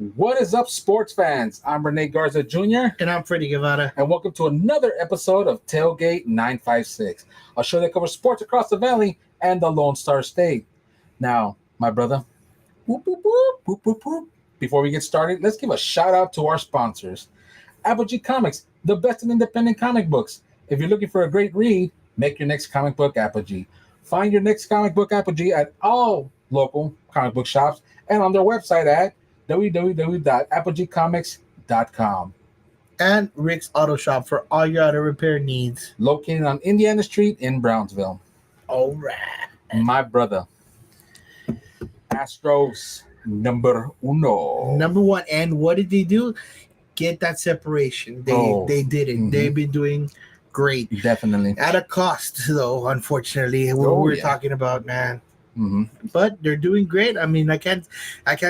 What is up, sports fans? I'm Rene Garza Jr. And I'm Freddie Guevara. And welcome to another episode of Tailgate 956, a show that covers sports across the valley and the Lone Star State. Now, my brother, whoop, whoop, whoop, whoop, whoop, whoop. Before we get started, let's give a shout out to our sponsors. Apogee Comics, the best in independent comic books. If you're looking for a great read, make your next comic book Apogee. Find your next comic book Apogee at all local comic book shops and on their website at www.apogeecomics.com. And Rick's Auto Shop for all your auto repair needs. Located on Indiana Street in Brownsville. All right. My brother. Astros number uno. Number one. And what did they do? Get that separation. They did it. Mm-hmm. They've been doing great. Definitely. At a cost, though, unfortunately. What we're talking about, man. Mm-hmm. But they're doing great. I mean, I can't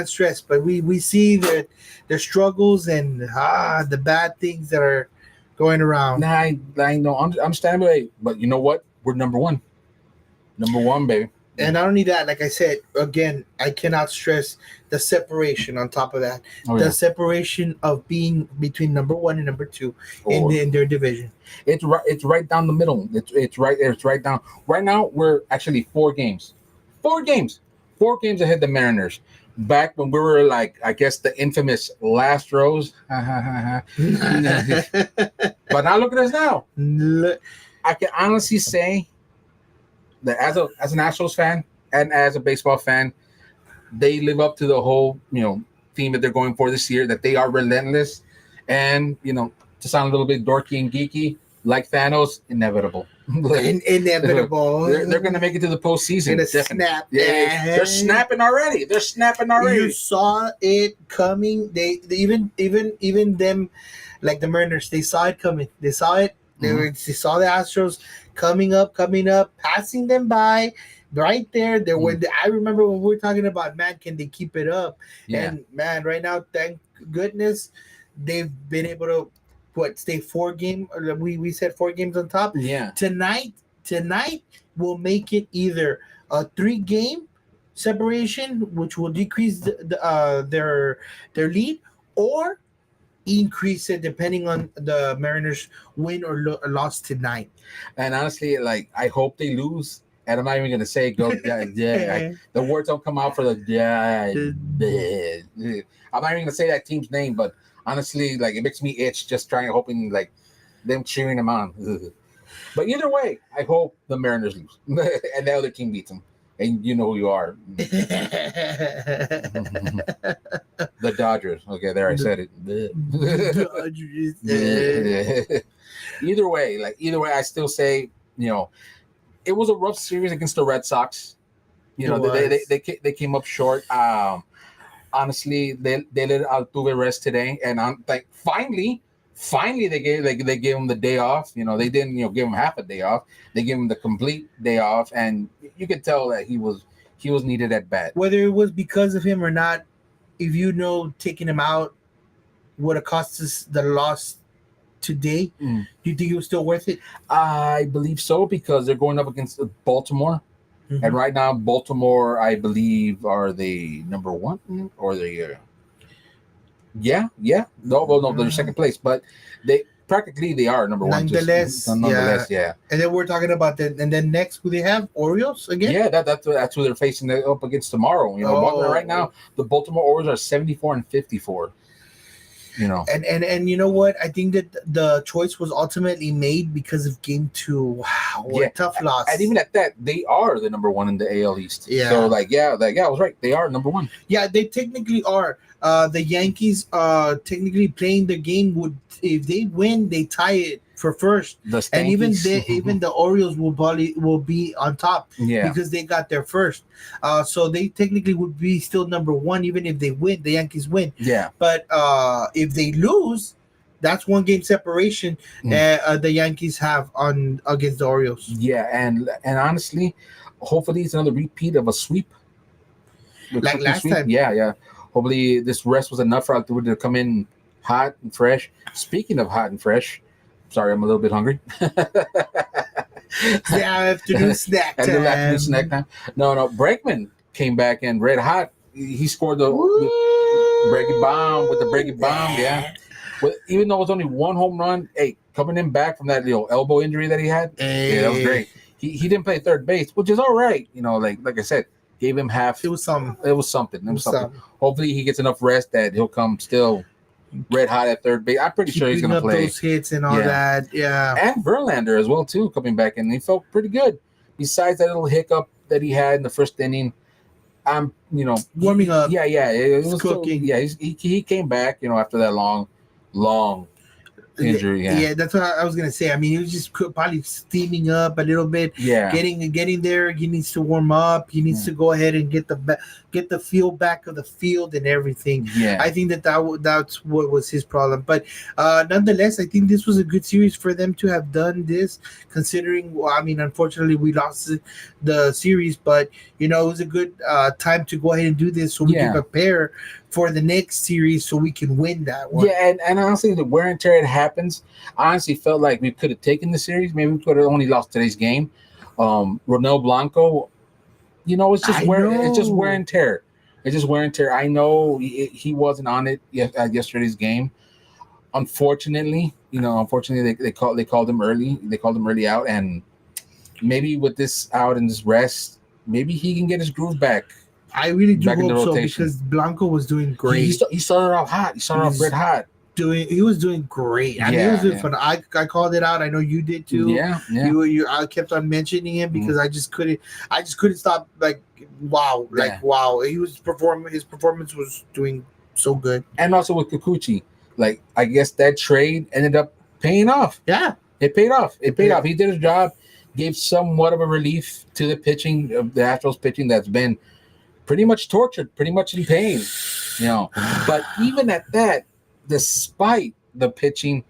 stress, but we see their struggles and the bad things that are going around. Nah, I know. I'm standing by, but you know what? We're number one, baby. And not only that, like I said, again, I cannot stress the separation on top of that. The separation of being between number one and number two in their division. It's right down the middle. It's right down. Right now, we're actually 4 games. 4 games ahead of the Mariners. Back when we were like, I guess the infamous last rows. But now look at us now. I can honestly say that as an Astros fan and as a baseball fan, they live up to the whole theme that they're going for this year. That they are relentless, and to sound a little bit dorky and geeky, like Thanos, inevitable. Inevitable. They're going to make it to the postseason. Gonna snap. Yeah, they're snapping already. You saw it coming. They even them, like the Mariners, they saw it coming. They saw it. They saw the Astros coming up, passing them by. Right there, I remember when we were talking about, man, can they keep it up? Yeah. And man, right now, thank goodness, they've been able to stay 4 games. We said 4 games on top. Yeah. Tonight will make it either a 3-game separation, which will decrease their lead, or increase it depending on the Mariners win or loss tonight. And honestly, like, I hope they lose. And I'm not even gonna say go. The words don't come out for the. I'm not even gonna say that team's name, but honestly, like, it makes me itch just hoping like them cheering them on. But either way, I hope the Mariners lose and the other team beats them. And you know who you are. The Dodgers. Okay, there I said it. Either way, I still say, it was a rough series against the Red Sox. They came up short. Honestly, they let Altuve rest today, and I'm like, finally they gave him the day off. They didn't give him half a day off. They gave him the complete day off, and you could tell that he was needed at bat. Whether it was because of him or not, if taking him out would have cost us the loss today, do you think it was still worth it? I believe so, because they're going up against Baltimore. Mm-hmm. And right now, Baltimore, I believe, are the number 1 or the yeah. No, they're second place, but they are number 1. Nonetheless, yeah. And then we're talking about that. And then next, who they have? Orioles again? Yeah, that's who they're facing up against tomorrow. Right now, the Baltimore Orioles are 74-54. And you know what? I think that the choice was ultimately made because of Game 2. Wow, what a tough loss. And even at that, they are the number 1 in the AL East. Yeah. So I was right. They are number 1. Yeah, they technically are. The Yankees technically playing the game if they win, they tie it for first. And even the Orioles will be on top because they got there first. So they technically would be still number 1 even if they win. The Yankees win. Yeah. But if they lose, that's 1 game separation the Yankees have against the Orioles. Yeah, and honestly, hopefully it's another repeat of a sweep. Like last time. Yeah. Hopefully this rest was enough for Altuve to come in hot and fresh. Speaking of hot and fresh, sorry, I'm a little bit hungry. Afternoon snack time. No, Bregman came back in red hot. He scored the Breaking bomb with the breaking bomb, yeah. Well, even though it was only one home run, hey, coming in back from that little elbow injury that he had, yeah, that was great. He didn't play third base, which is all right. Like I said, gave him half. It was something. It was something. Hopefully, he gets enough rest that he'll come still red hot at third base. I'm pretty sure he's going to play those hits and all that. Yeah, and Verlander as well too, coming back in. He felt pretty good. Besides that little hiccup that he had in the first inning, I'm warming up. Yeah, it was cooking. He came back, after that long injury. Yeah, that's what I was gonna say. I mean, he was just probably steaming up a little bit. Yeah, getting there. He needs to warm up. He needs to go ahead and get the feel back of the field and everything. Yeah, I think that's what was his problem. But nonetheless, I think this was a good series for them to have done this. Considering, I mean, unfortunately, we lost the series, but it was a good time to go ahead and do this so we can prepare for the next series so we can win that one. Yeah, and honestly, the wear and tear it happens. I honestly felt like we could have taken the series. Maybe we could have only lost today's game. Ronel Blanco, it's just wear and tear. It's just wear and tear. I know he wasn't on it at yesterday's game. Unfortunately, they called him early. They called him early out, and maybe with this out and this rest, maybe he can get his groove back. I really do hope so because Blanco was doing great. He started off hot. He started off red hot. He was doing great. I mean, it was doing fun. I called it out. I know you did too. Yeah. I kept on mentioning him because I just couldn't stop. Wow. His performance was doing so good. And also with Kikuchi, I guess that trade ended up paying off. Yeah, it paid off. He did his job. Gave somewhat of a relief to the pitching of the Astros pitching that's been pretty much tortured, pretty much in pain, But even at that, despite the pitching,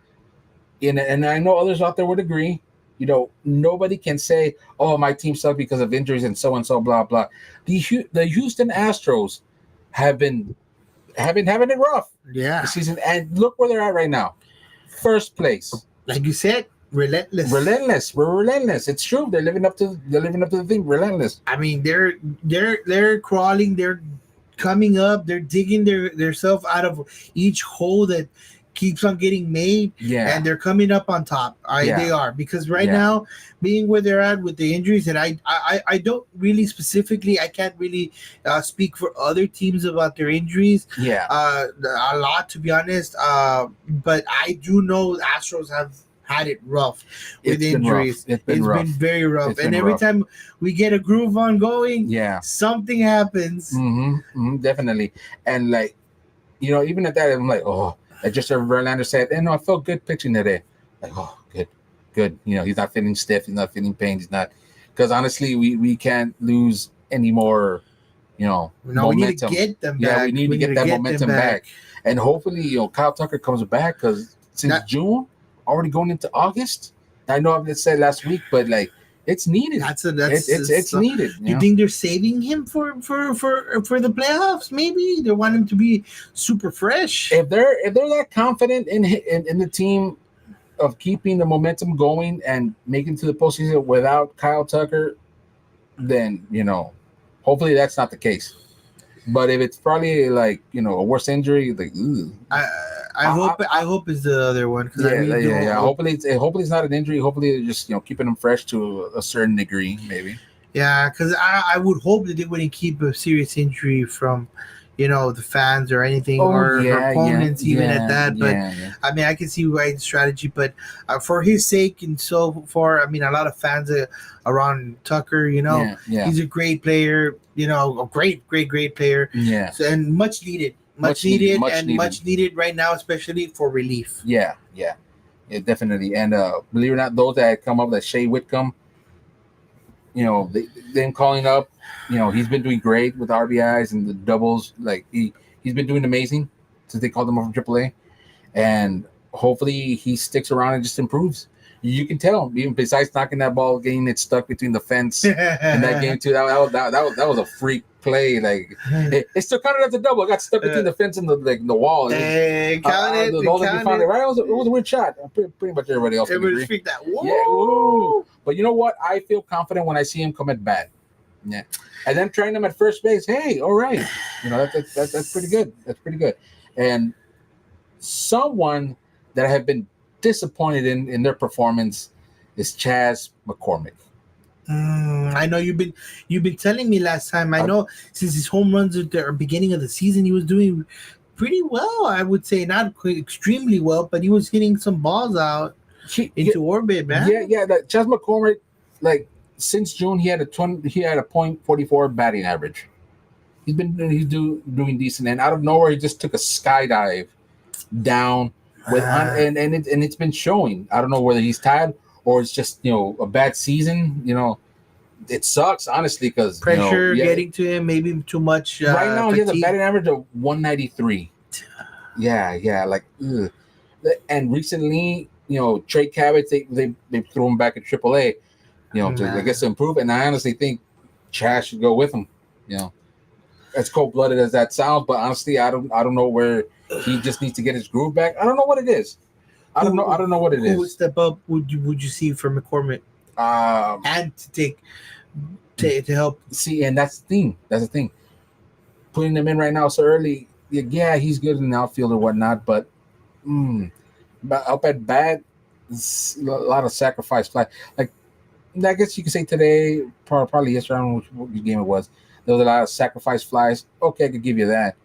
and I know others out there would agree, nobody can say, "Oh, my team sucked because of injuries and so, blah blah." The Houston Astros have been having it rough, this season, and look where they're at right now, first place. Like you said. Relentless. We're relentless. It's true. They're living up to the thing. Relentless. I mean, they're crawling. They're coming up. They're digging their self out of each hole that keeps on getting made. Yeah. And they're coming up on top. They are, because right now, being where they're at with the injuries, and I don't really specifically. I can't really speak for other teams about their injuries. Yeah. A lot, to be honest. But I do know the Astros have had it rough with injuries. It's been very rough. And every time we get a groove on going, something happens. Definitely. And even at that, I'm like, just as Verlander said, I felt good pitching today. Like, good. He's not feeling stiff. He's not feeling pain. He's not, because honestly, we can't lose any more, momentum. We need to get them back. Yeah, we need to get that momentum back. And hopefully, Kyle Tucker comes back, because since June, already going into August. I know I've said last week, but it's needed. It's needed. You think they're saving him for the playoffs? Maybe they want him to be super fresh. If they're that confident in the team of keeping the momentum going and making to the postseason without Kyle Tucker, then hopefully that's not the case. But if it's probably a worse injury, I hope it's the other one. Hopefully it's not an injury. Hopefully they're just keeping them fresh to a certain degree, maybe. Yeah, because I would hope that they wouldn't keep a serious injury from the fans or anything, or opponents at that. But I mean, I can see Ryan's strategy, but for his sake and so far, I mean, a lot of fans around Tucker, he's a great player, a great player. Yeah. So, and much needed right now, especially for relief. Yeah, definitely. And believe it or not, those that had come up, that Shea Whitcomb, them calling up, he's been doing great with RBIs and the doubles. He's been doing amazing since they called him up from AAA, and hopefully he sticks around and just improves. You can tell, even besides knocking that ball, getting it stuck between the fence in that game too. That was a freak play. It still counted as a double. It got stuck between the fence and the wall. It counted. It was a weird shot. Pretty much everybody else. Everybody freaked out. Whoa. Yeah. Woo. But you know what? I feel confident when I see him come at bat. Yeah, and then trying them at first base. Hey, all right, that's pretty good. That's pretty good. And someone that I have been disappointed in their performance is Chas McCormick. I know you've been telling me last time. I know since his home runs at the beginning of the season, he was doing pretty well. I would say not extremely well, but he was hitting some balls out into orbit, man. Yeah. That Chas McCormick, like since June, he had a .44 batting average. Doing decent, and out of nowhere, he just took a skydive down and it's been showing. I don't know whether he's tired or it's just a bad season. It sucks honestly because pressure getting to him, maybe too much. Right now, fatigue. He has a batting average of 193. Yeah, like, ugh. And recently, Trey Cabot, they threw him back at AAA, I guess to improve. And I honestly think Chas should go with him. As cold blooded as that sounds, but honestly, I don't know where he just needs to get his groove back. I don't know what it is. I don't know what it is. Who would step up? Would you see for McCormick? And to help. See, and that's the thing. Putting him in right now so early, yeah, he's good in the outfield or whatnot, but up at bat, a lot of sacrifice fly. Like, I guess you could say today, probably yesterday, I don't know what game it was. There was a lot of sacrifice flies. Okay, I could give you that,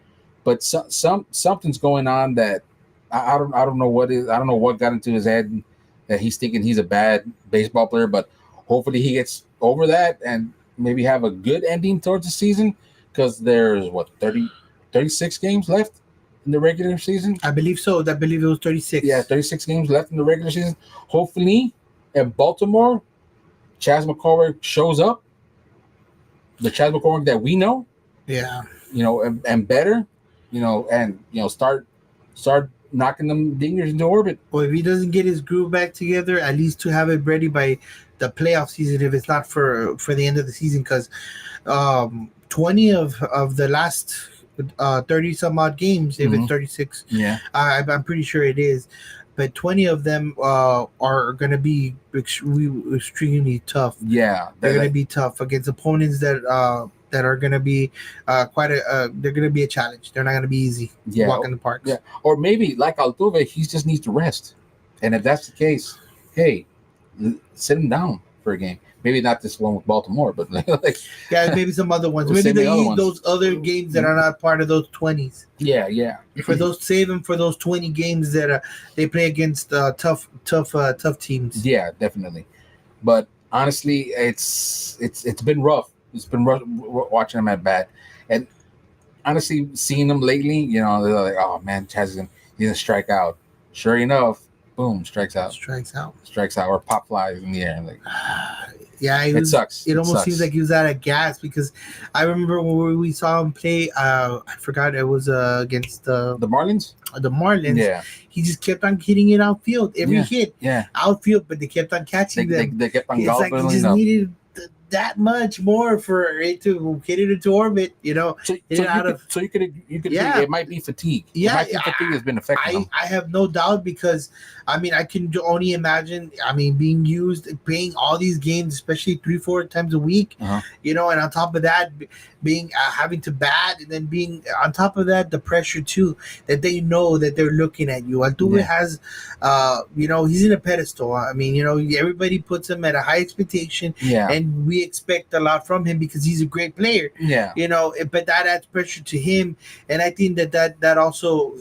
but something's going on that I don't know what is. I don't know what got into his head that he's thinking he's a bad baseball player. But hopefully he gets over that and maybe have a good ending towards the season because there's 36 games left in the regular season. I believe so. I believe it was 36. Yeah, 36 games left in the regular season. Hopefully, in Baltimore, Chas McCormick shows up. The Chas McCormick that we know, and better, and start knocking them dingers into orbit. Well, if he doesn't get his groove back together, at least to have it ready by the playoff season, if it's not for the end of the season, because 20 of the last 30 some odd games, if it's 36, I'm pretty sure it is. But 20 of them are going to be extremely tough. Yeah, they're going to be tough against opponents that are going to be they're going to be a challenge. They're not going to be easy. Walk in the park. Yeah, or maybe like Altuve, he just needs to rest. And if that's the case, hey, sit him down for a game. Maybe not this one with Baltimore, but maybe some other ones. Maybe they use those other games that are not part of those 20s. Yeah. For those, save them for those 20 games that they play against tough teams. Yeah, definitely. But honestly, it's been rough. It's been rough watching them at bat, and honestly, seeing them lately, they're like, oh man, Chas is gonna strike out. Sure enough, boom, strikes out, or pop flies in the air. Like, yeah, it sucks. It almost seems like he was out of gas because I remember when we saw him play. I forgot it was against the Marlins. The Marlins. Yeah, he just kept on hitting it outfield every hit. Yeah, outfield, but they kept on catching them. They kept on golfing. It's like he just needed that much more for it to get it into orbit, So you could it might be fatigue. Yeah, fatigue has been affecting him. I have no doubt because I can only imagine. Being used, playing all these games, especially 3-4 times a week. And on top of that, being having to bat, and then being on top of that, the pressure too that they know that they're looking at you. Altuve has, he's in a pedestal. Everybody puts him at a high expectation. Yeah, and we expect a lot from him because he's a great player. Yeah, but that adds pressure to him, and I think that also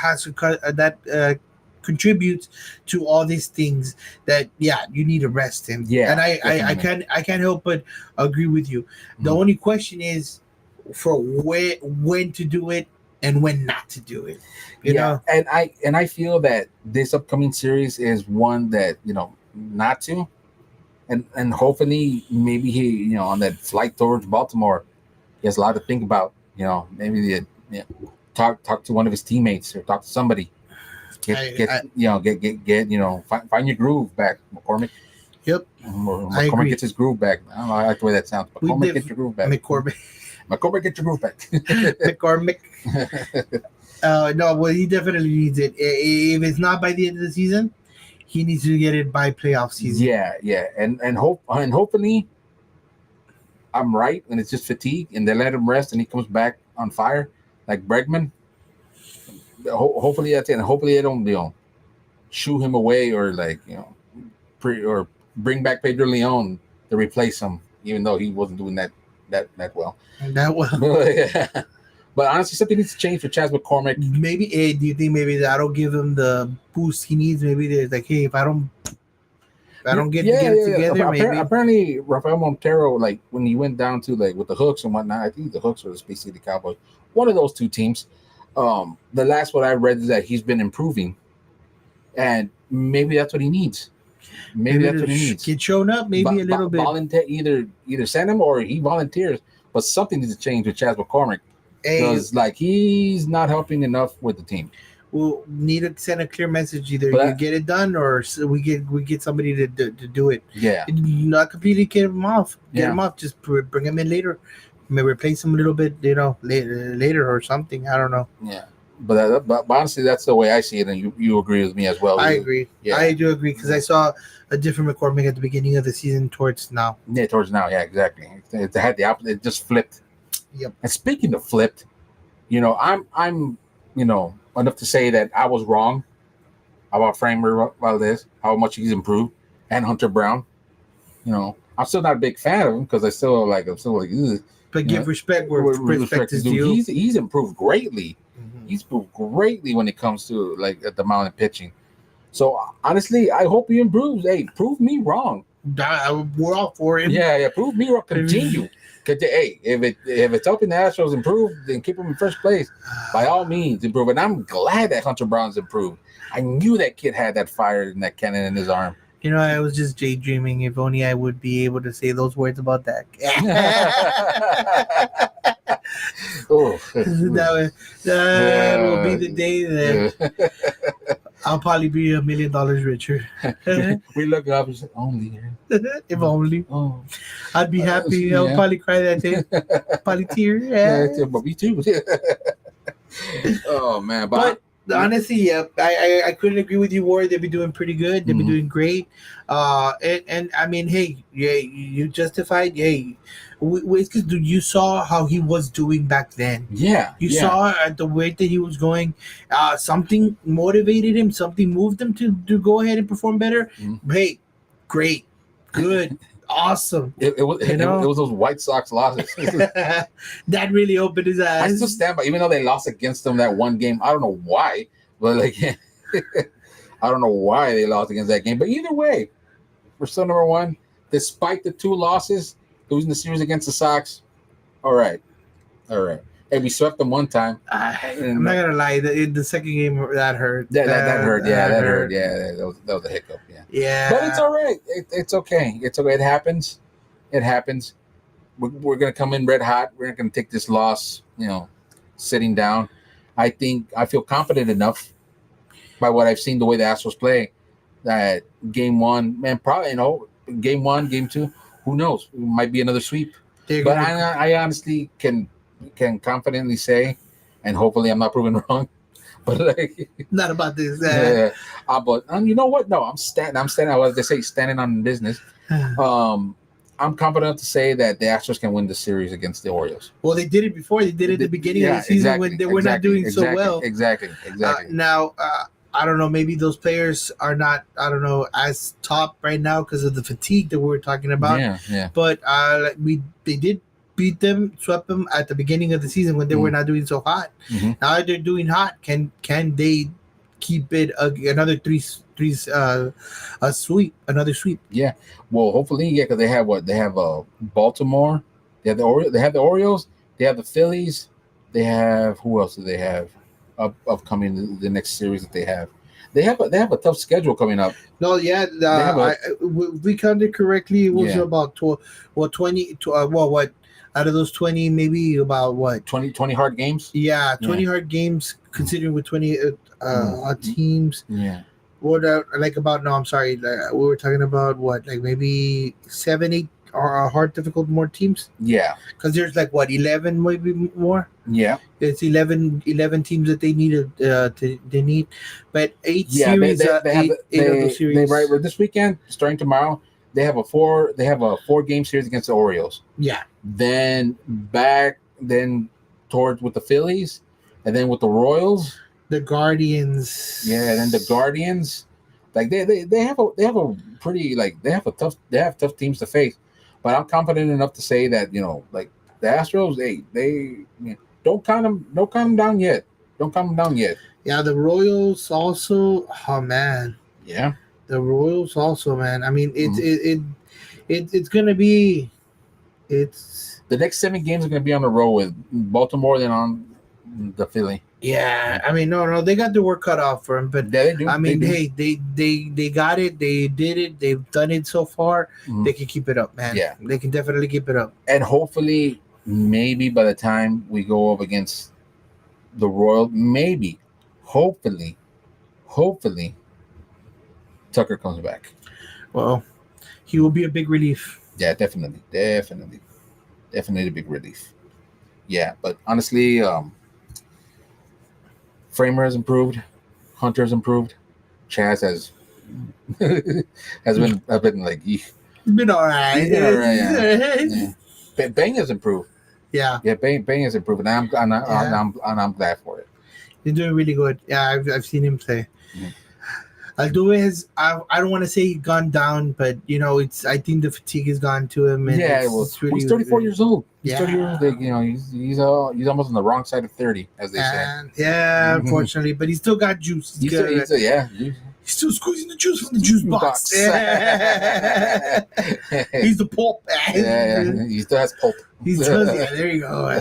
has that contributes to all these things that you need to rest him. Yeah, and I can't help but agree with you. The only question is for when to do it and when not to do it. You know, and I feel that this upcoming series is one that not to. And hopefully, maybe he, on that flight towards Baltimore, he has a lot to think about. Maybe talk to one of his teammates or talk to somebody. Find your groove back, McCormick. Yep. McCormick gets his groove back. I don't know. I like the way that sounds. McCormick gets your groove back. McCormick get your groove back. McCormick. No, well, he definitely needs it. If it's not by the end of the season, he needs to get it by playoff season. Yeah, and hopefully I'm right and it's just fatigue, and they let him rest and he comes back on fire like Bregman. Hopefully that's it. And hopefully they don't shoo him away or or bring back Pedro Leon to replace him, even though he wasn't doing that well. That well. But honestly, something needs to change for Chas McCormick. Maybe, do you think maybe that'll give him the boost he needs? Maybe there's like, hey, if I don't get it together, maybe. Apparently, Rafael Montero, like when he went down to like with the Hooks and whatnot, I think the Hooks were basically the Cowboys. One of those two teams. The last what I read is that he's been improving, and maybe that's what he needs. Maybe that's what he needs. Get shown up, maybe a little bit. Volunteer, either send him or he volunteers. But something needs to change with Chas McCormick because like he's not helping enough with the team. We'll need to send a clear message. Either you get it done, or we get somebody to do it. Yeah, not completely get him off. Get him off. Just bring him in later. Maybe replace him a little bit, later or something. I don't know. Yeah, but honestly, that's the way I see it, and you agree with me as well. I agree. Yeah. I do agree because I saw a different McCormick at the beginning of the season towards now. Yeah, towards now. Yeah, exactly. It had the opposite. It just flipped. Yep. And speaking of flipped, I'm enough to say that I was wrong about Framer Valdez, how much he's improved, and Hunter Brown. I'm still not a big fan of him because I'm still like, ugh. But give respect where respect is due. He's improved greatly. Mm-hmm. He's improved greatly when it comes to like at the mound and pitching. So honestly, I hope he improves. Hey, prove me wrong. We're all for him. Yeah, prove me wrong. Continue. Hey, if it's helping the Astros improve, then keep them in first place. By all means, improve. And I'm glad that Hunter Brown's improved. I knew that kid had that fire and that cannon in his arm. I was just daydreaming. If only I would be able to say those words about that. That will be the day that I'll probably be $1 million richer. We look up and say, only. If only. Oh. I'd be happy. I'll probably cry that day. Probably tear. Yeah, but me too. Oh, man. But honestly, yeah, I couldn't agree with you, Ward. They've been doing pretty good. They've been doing great. And I mean, hey, yeah, you justified. Hey, because you saw how he was doing back then. Yeah, you saw the way that he was going. Something motivated him. Something moved him to go ahead and perform better. Hey, great, good. Awesome. It was those White Sox losses. That really opened his eyes. I still stand by, even though they lost against them that one game. I don't know why, but I don't know why they lost against that game. But either way, we're still number one, despite the two losses, losing the series against the Sox. All right. Hey, we swept them one time. I'm not gonna lie. The second game that hurt. That hurt. Yeah, that hurt. Yeah, that was a hiccup. Yeah. Yeah. But it's all right. It's okay. It's okay. It happens. We're gonna come in red hot. We're not gonna take this loss. Sitting down. I think I feel confident enough by what I've seen, the way the Astros play, that game one, man, probably game one, game two, who knows? It might be another sweep. But I honestly can confidently say, and hopefully I'm not proven wrong, but not about this. But you know what? No, I'm standing. As they say, standing on business. I'm confident enough to say that the Astros can win the series against the Orioles. Well, they did it before. They did it at the beginning of the season when they were not doing so well. Exactly. Now, I don't know. Maybe those players are not, as top right now because of the fatigue that we were talking about. Yeah. But they did beat them, swept them at the beginning of the season when they were not doing so hot. Mm-hmm. Now they're doing hot. Can they keep it another three sweep? Another sweep? Yeah. Well, hopefully, yeah, because they have what? They have Baltimore. They have the Orioles. They have the Phillies. They have, who else do they have upcoming the next series that they have? They have a tough schedule coming up. No, yeah, we counted correctly. It was about 20. What? Out of those 20, maybe about what? 20 hard games? Yeah, 20 hard games, considering with 20 teams. Yeah. What, I'm sorry. We were talking about what? Like maybe 7, 8 hard, difficult more teams? Yeah. Because there's 11 maybe more? Yeah. It's 11 teams that they need. They need. But 8 series, they have 8 of those series. Right, this weekend, starting tomorrow, They have a 4 game series against the Orioles. Yeah. Then towards with the Phillies, and then with the Royals. The Guardians. Yeah, and then the Guardians. Like they have a pretty like they have tough teams to face. But I'm confident enough to say that like the Astros, don't count them down yet. Don't count them down yet. Yeah, the Royals also. Oh man. Yeah. The Royals also, man. I mean, it's gonna be. It's the next 7 games are gonna be on the road with Baltimore, then on the Philly. Yeah, I mean, no, they got the work cut off for them, but Yeah, they do. I mean, They do. hey, they got it, they did it, they've done it so far. Mhm. They can keep it up, man. Yeah. They can definitely keep it up. And hopefully, maybe by the time we go up against the Royal, hopefully, Tucker comes back. Well, he will be a big relief. Yeah, definitely a big relief. Yeah, but honestly, Framer has improved, Hunter has improved, Chaz has been like He's been all right. He's been all right. Yeah. Bang has improved. Yeah, Bang has improved, and I'm glad for it. He's doing really good. Yeah, I've seen him play. Mm-hmm. Altuve has I don't want to say gone down, but I think the fatigue has gone to him. And he's 34 years old. He's 30 years old. He's almost on the wrong side of 30, as they say. Yeah, unfortunately, but he's still got juice. He's still squeezing the juice from the juice box. He's the pulp. Yeah, he still has pulp. There you go.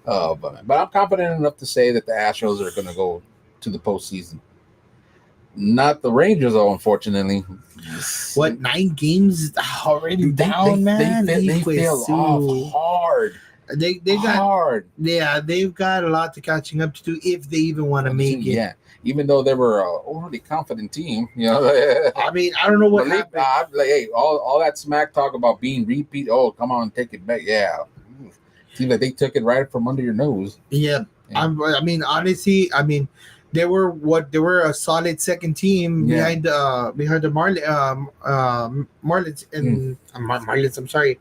Oh, but I'm confident enough to say that the Astros are going to go to the postseason. Not the Rangers, though, unfortunately. What, 9 games already down, man? They fell off hard. They got hard. Yeah, they've got a lot to catching up to do if they even want to make it. Yeah, even though they were an overly confident team, I mean, I don't know what happened. All that smack talk about being repeat. Oh, come on, take it back. Yeah, seems like they took it right from under your nose. Yeah. I mean, honestly, they were a solid second team behind the Marlins and Marlins. I'm sorry,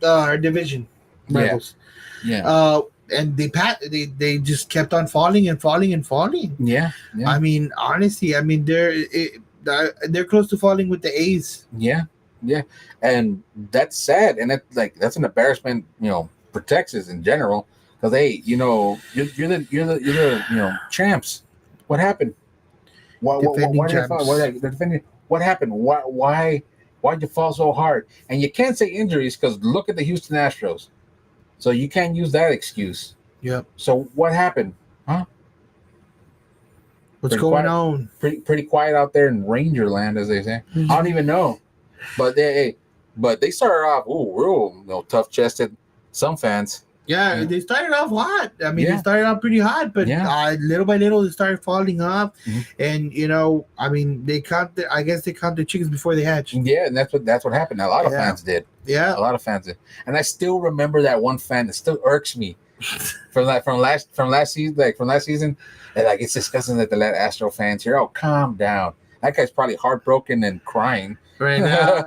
our division rivals. Yeah. And they just kept on falling and falling and falling. Yeah. I mean, honestly, they're close to falling with the A's. Yeah, and that's sad, and that's an embarrassment, for Texas in general. Because you're the champs. What happened? Why defending? What happened? Why'd you fall so hard? And you can't say injuries because look at the Houston Astros. So you can't use that excuse. Yep. So what happened? Huh? What's going on? Pretty quiet out there in Ranger land, as they say. I don't even know. But they started off real tough chested. Some fans. Yeah, they started off hot. I mean, they started off pretty hot, but little by little, they started falling off. Mm-hmm. And I guess they count their chickens before they hatch. Yeah, and that's what happened. A lot of fans did. Yeah, a lot of fans did. And I still remember that one fan that still irks me from last season. And it's disgusting that the Astro fans here. Oh, calm down. That guy's probably heartbroken and crying. Right now,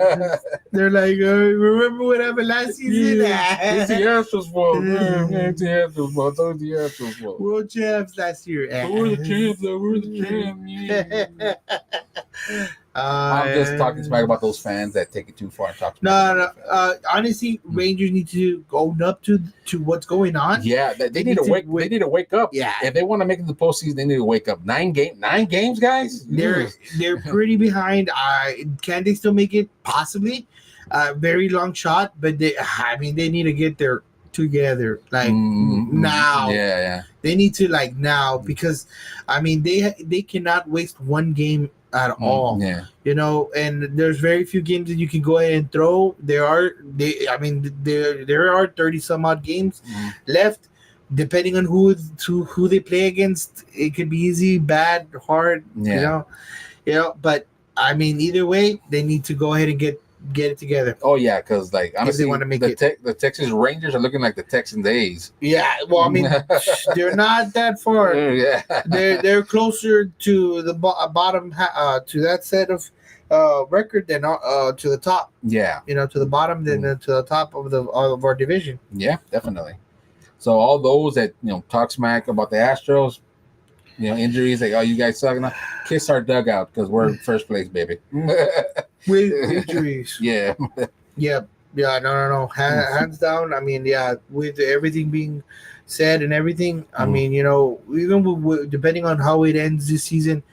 they're like, remember what happened last season? It's the Astros' fault. It's the Astros' fault. It's the Astros' fault. World champs last year. We're the champs. We're the champs. I'm just talking smack about those fans that take it too far. And talk no. Honestly, Rangers need to own up to what's going on. Yeah, they need to wake. They need to wake up. Yeah, if they want to make it to the postseason, they need to wake up. 9 games, guys. They're pretty behind. Can they still make it? Possibly. Very long shot, but they need to get their together now. Yeah. They need to now because they cannot waste one game at all. Yeah. And there's very few games that you can go ahead and throw. There are 30 some odd games left. Depending on who they play against, it could be easy, bad, hard. Yeah. But either way, they need to go ahead and get it together. Oh yeah, because honestly, they want to make the Texas Rangers are looking like the Texans A's. Yeah, well, they're not that far. Yeah, they're closer to the bottom to that set of record than to the top. Yeah. To the bottom than to the top of our division. Yeah, definitely. So all those that talk smack about the Astros, injuries, like, oh, you guys suck, kiss our dugout because we're in first place, baby. With injuries. Yeah. Yeah. Yeah. No. Hands down. I mean, yeah. With everything being said and everything, I mean, even depending on how it ends this season,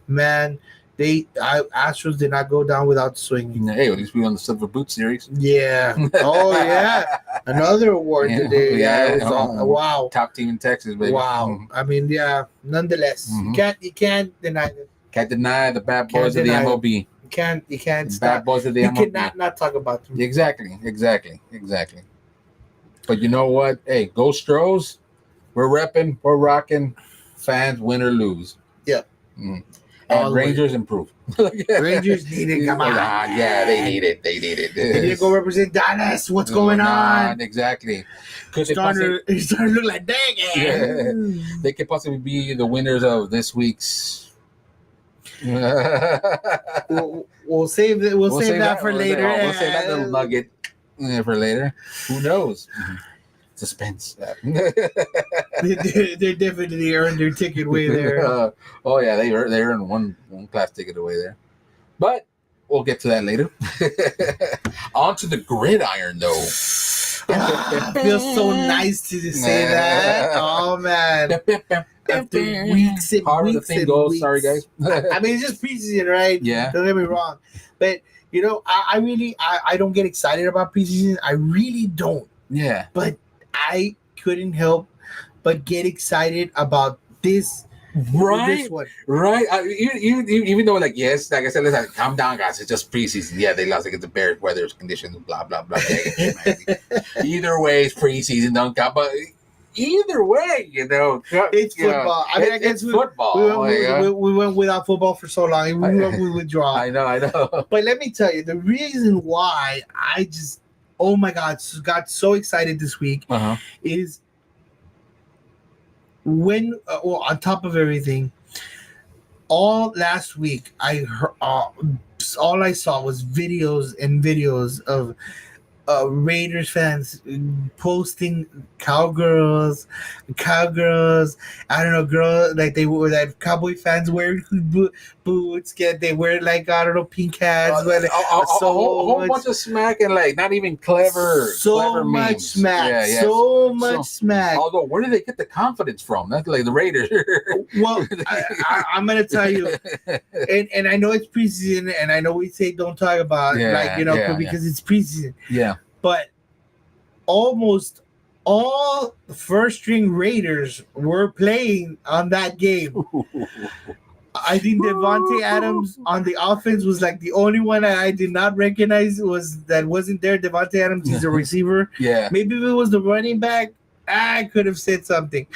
man. Astros did not go down without swinging. Hey, at least we won the Silver Boot Series. Yeah. Oh yeah. Another award today. Yeah. It was, wow. Top team in Texas, baby. Wow. I mean, yeah. Nonetheless, you can't deny it. Can't deny the bad boys of the MLB. You can't stop. Bad boys of the MLB. You cannot not talk about them. Exactly. But you know what? Hey, go Stros. We're repping. We're rocking. Fans, win or lose. Yep. And Rangers improve. Rangers need it. Come on. Yeah, they need it. They need to go represent Dallas. What's going on? Exactly. It's starting to look like dang it. Yeah. They could possibly be the winners of this week's. We'll save that. We'll save that for later. We'll save that little nugget for later. Who knows? Suspense. They definitely earned their ticket way there. Oh yeah, they earned one class ticket away there, but we'll get to that later. On to the gridiron, though. Feels so nice to say that. Oh man. After weeks and How weeks the thing and goes. weeks. Sorry, guys. I mean, it's just preseason, right? Yeah. Don't get me wrong, but I really don't get excited about preseason. I really don't. Yeah. But I couldn't help but get excited about this. Right. This one. Right. Even though, like, yes, like I said, let's calm down, guys. It's just preseason. Yeah, they lost against the Bears, weather conditions, blah blah blah. Either way, it's preseason. Don't count, but. Either way, it's football. I mean, I guess it's football. We went without football for so long. We withdraw. I know. But let me tell you, the reason why I just, oh my God, got so excited this week is when, on top of everything, all last week I heard, all I saw was videos of Raiders fans posting cowgirls. I don't know, girls like they were that Cowboy fans wearing boots. They wear like I don't know pink hats. A whole bunch of smack and like not even clever. So clever much memes. smack. Yeah. So much smack. Although, where do they get the confidence from? That's like the Raiders. Well, I'm gonna tell you, and I know it's preseason, and I know we say don't talk about because it's preseason. Yeah. But almost all first string Raiders were playing on that game. I think Devontae Adams on the offense was like the only one I did not recognize wasn't there. Devontae Adams is a receiver. Yeah. Maybe if it was the running back, I could have said something.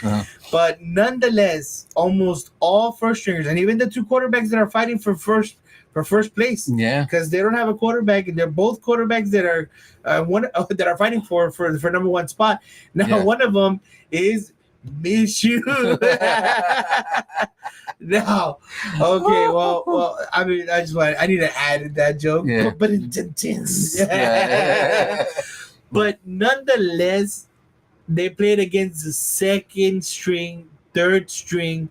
But nonetheless, almost all first stringers and even the two quarterbacks that are fighting for first place. Yeah. Because they don't have a quarterback, and they're both quarterbacks that are that are fighting for number one spot. Now one of them is Minshew. No. Okay, well, I mean, I need to add that joke, but it's intense. But nonetheless, they played against the second string, third string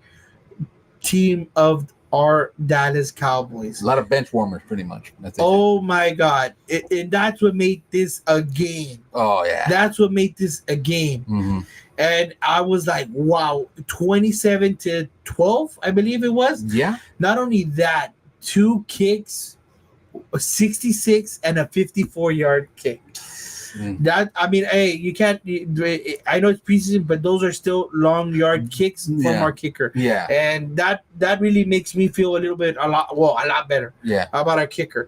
team of our Dallas Cowboys. A lot of bench warmers, pretty much. Oh my God. And that's what made this a game. Oh, yeah. That's what made this a game. Mm-hmm. And I was like, wow, 27-12, I believe it was. Yeah. Not only that, 2 kicks, a 66 and a 54-yard kick. That, I mean, hey, you can't. I know it's preseason, but those are still long yard kicks from our kicker. Yeah, and that really makes me feel a lot better. Yeah, about our kicker.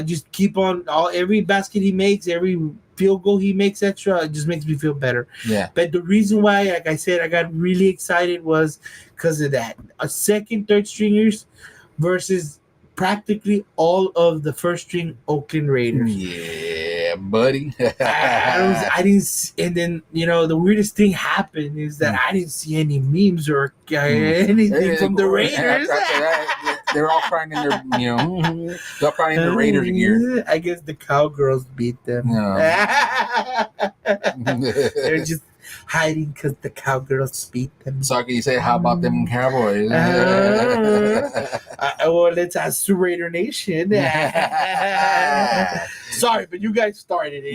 Just keep on every basket he makes, every field goal he makes extra. It just makes me feel better. Yeah. But the reason why, like I said, I got really excited was because of that. A second, third stringers versus practically all of the first string Oakland Raiders. Yeah, buddy. I didn't, and then the weirdest thing happened is that I didn't see any memes or anything from the Raiders. They're all crying in their, they're all crying in their Raiders gear. I guess the Cowgirls beat them. No. They're just hiding because the Cowgirls beat them. So can you say, how about them Cowboys? Well, let's ask the Raider Nation. Sorry, but you guys started it.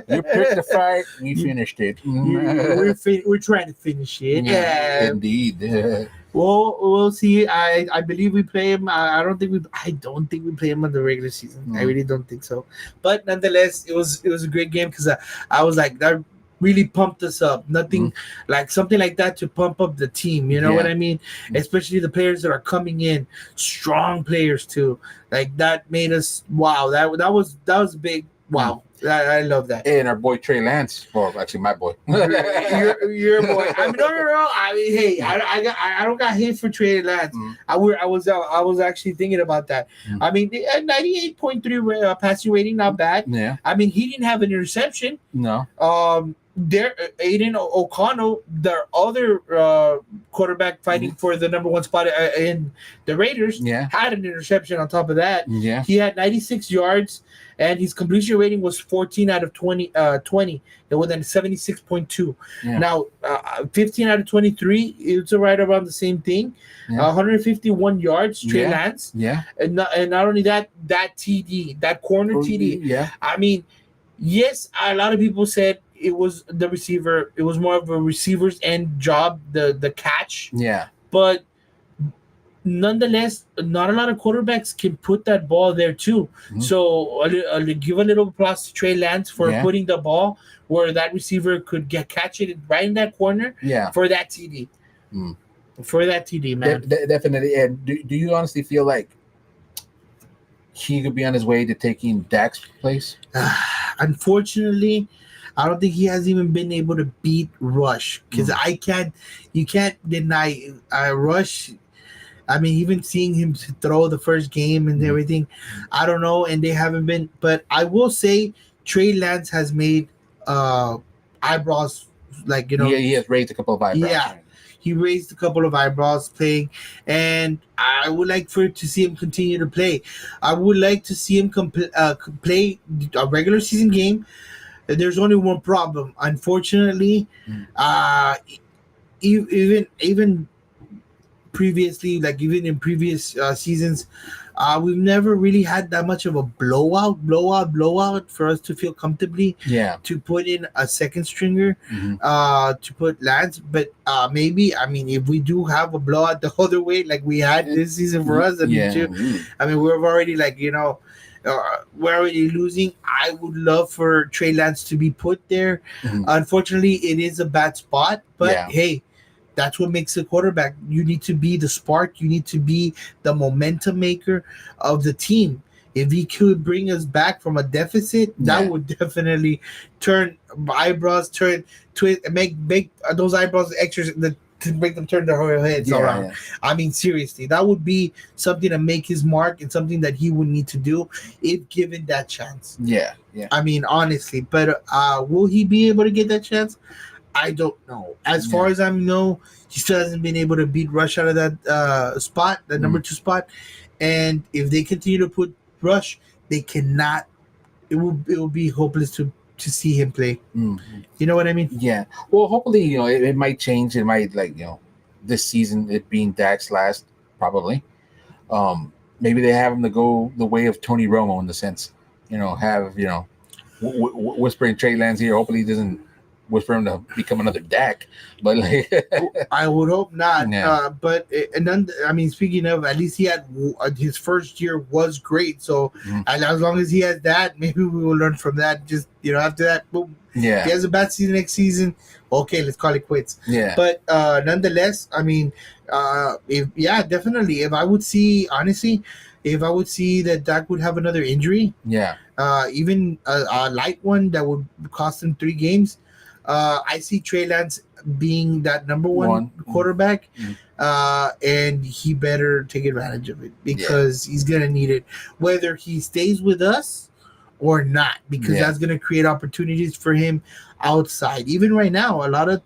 You picked the fight, we finished it. We're trying to finish it. Indeed. Well, we'll see. I believe we play him. I don't think we play him in the regular season. I really don't think so. But nonetheless, it was a great game because I was like that. Really pumped us up. Nothing like something like that to pump up the team. You know what I mean? Especially the players that are coming in, strong players too. Like that made us wow. That was big. Wow. I love that. And our boy Trey Lance. Well, actually, my boy. your boy. I mean, no. I mean, hey, I don't got hate for Trey Lance. I was actually thinking about that. I mean, 98.3 passing rating, not bad. Yeah. I mean, he didn't have an interception. No. There, Aiden O'Connell, their other quarterback fighting for the number one spot in the Raiders, had an interception on top of that. Yeah. He had 96 yards, and his completion rating was 14 out of 20. It was at 76.2. Yeah. Now, 15 out of 23, it's right around the same thing. 151 yards, Trey Lance. Yeah. And not only that TD, that corner TD. Yeah. I mean, yes, a lot of people said it was the receiver. It was more of a receiver's end job, the catch. Yeah. But nonetheless, not a lot of quarterbacks can put that ball there too. So I'll give a little applause to Trey Lance for putting the ball where that receiver could catch it right in that corner. Yeah. For that TD. For that TD, man. Definitely. And do you honestly feel like he could be on his way to taking Dak's place? Unfortunately, I don't think he has even been able to beat Rush because you can't deny Rush. I mean, even seeing him throw the first game and everything, I don't know, and they haven't been. But I will say Trey Lance has made eyebrows, like, you know. Yeah, he has raised a couple of eyebrows. Yeah, he raised a couple of eyebrows playing, and I would like to see him continue to play. I would like to see him play a regular season game. There's only one problem, unfortunately. Even previously, like even in previous seasons, we've never really had that much of a blowout for us to feel comfortably to put in a second stringer to put Lance. But maybe, I mean, if we do have a blowout the other way like we had this season for us, I mean, we're already like, you know, we're already losing. I would love for Trey Lance to be put there. Unfortunately, it is a bad spot, but hey, that's what makes a quarterback. You need to be the spark. You need to be the momentum maker of the team. If he could bring us back from a deficit, that would definitely turn eyebrows, make those eyebrows extra, to make them turn their whole heads around. I mean, seriously, that would be something to make his mark and something that he would need to do if given that chance. Yeah. I mean, honestly, but will he be able to get that chance? I don't know. As far as I know, he still hasn't been able to beat Rush out of that spot, the number 2 spot. And if they continue to put Rush, they cannot. It will be hopeless to see him play. You know what I mean? Yeah. Well, hopefully, you know, it might change. It might, like, you know, this season it being Dak's last, probably. Maybe they have him to go the way of Tony Romo in the sense, you know, have, you know, whispering Trey Lance here. Hopefully he doesn't whisper him to become another Dak, but like I would hope not. But and then, I mean, speaking of, at least he had his first year was great. So and as long as he has that, maybe we will learn from that. Just, you know, after that, boom. Yeah. If he has a bad season next season, okay, let's call it quits. Yeah. But nonetheless, I mean, definitely. If I would see that Dak would have another injury, even a light one that would cost him 3 games. I see Trey Lance being that number one quarterback, and he better take advantage of it because he's going to need it, whether he stays with us or not, because that's going to create opportunities for him outside. Even right now, a lot of